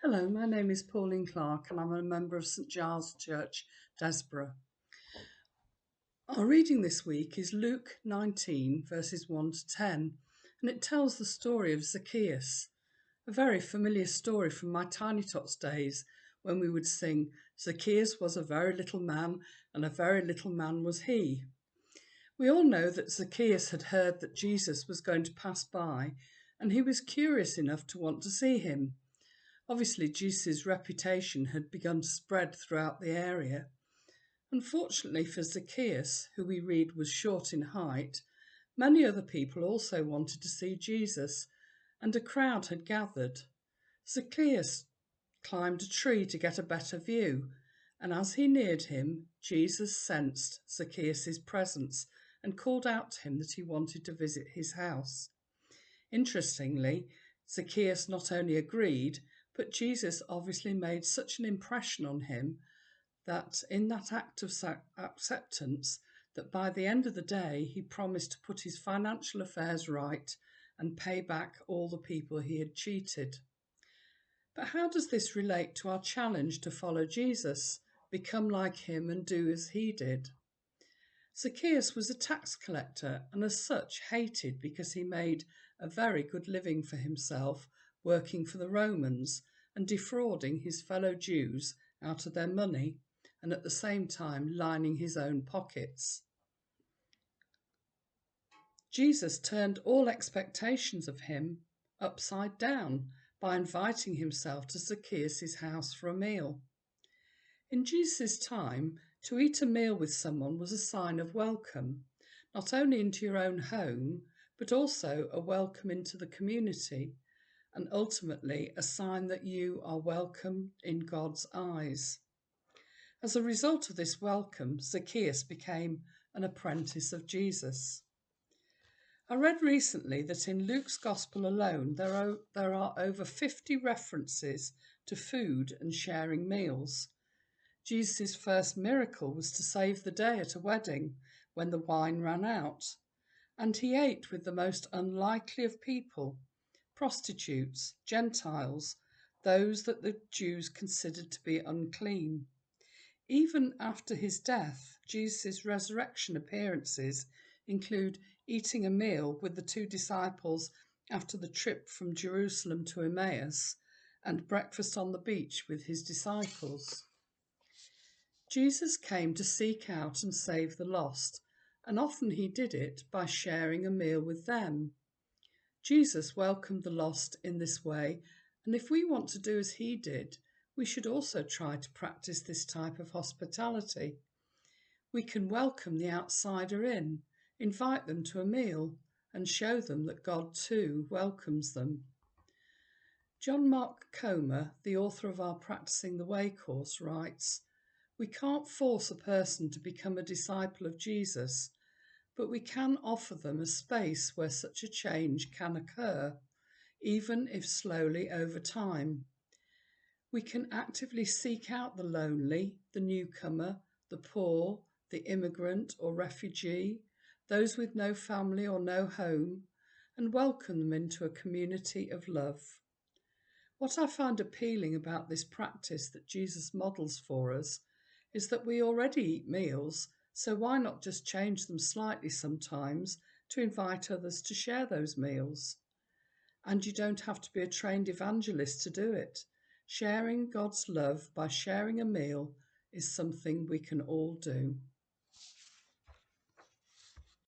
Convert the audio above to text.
Hello, my name is Pauline Clark and I'm a member of St Giles Church, Desborough. Our reading this week is Luke 19, verses 1 to 10, and it tells the story of Zacchaeus, a very familiar story from my Tiny Tots days when we would sing, Zacchaeus was a very little man, and a very little man was he. We all know that Zacchaeus had heard that Jesus was going to pass by, and he was curious enough to want to see him. Obviously, Jesus' reputation had begun to spread throughout the area. Unfortunately for Zacchaeus, who we read was short in height, many other people also wanted to see Jesus, and a crowd had gathered. Zacchaeus climbed a tree to get a better view, and as he neared him, Jesus sensed Zacchaeus' presence and called out to him that he wanted to visit his house. Interestingly, Zacchaeus not only agreed, but Jesus obviously made such an impression on him that in that act of acceptance, that by the end of the day, he promised to put his financial affairs right and pay back all the people he had cheated. But how does this relate to our challenge to follow Jesus, become like him and do as he did? Zacchaeus was a tax collector and as such hated because he made a very good living for himself working for the Romans and defrauding his fellow Jews out of their money and at the same time lining his own pockets. Jesus turned all expectations of him upside down by inviting himself to Zacchaeus' house for a meal. In Jesus' time, to eat a meal with someone was a sign of welcome, not only into your own home, but also a welcome into the community, and ultimately a sign that you are welcome in God's eyes. As a result of this welcome, Zacchaeus became an apprentice of Jesus. I read recently that in Luke's Gospel alone, there are over 50 references to food and sharing meals. Jesus' first miracle was to save the day at a wedding when the wine ran out, and he ate with the most unlikely of people, prostitutes, Gentiles, those that the Jews considered to be unclean. Even after his death, Jesus' resurrection appearances include eating a meal with the two disciples after the trip from Jerusalem to Emmaus and breakfast on the beach with his disciples. Jesus came to seek out and save the lost, and often he did it by sharing a meal with them. Jesus welcomed the lost in this way, and if we want to do as he did, we should also try to practice this type of hospitality. We can welcome the outsider in, invite them to a meal, and show them that God too welcomes them. John Mark Comer, the author of our Practicing the Way course, writes, "We can't force a person to become a disciple of Jesus, but we can offer them a space where such a change can occur, even if slowly over time. We can actively seek out the lonely, the newcomer, the poor, the immigrant or refugee, those with no family or no home, and welcome them into a community of love." What I find appealing about this practice that Jesus models for us is that we already eat meals, so why not just change them slightly sometimes to invite others to share those meals? And you don't have to be a trained evangelist to do it. Sharing God's love by sharing a meal is something we can all do.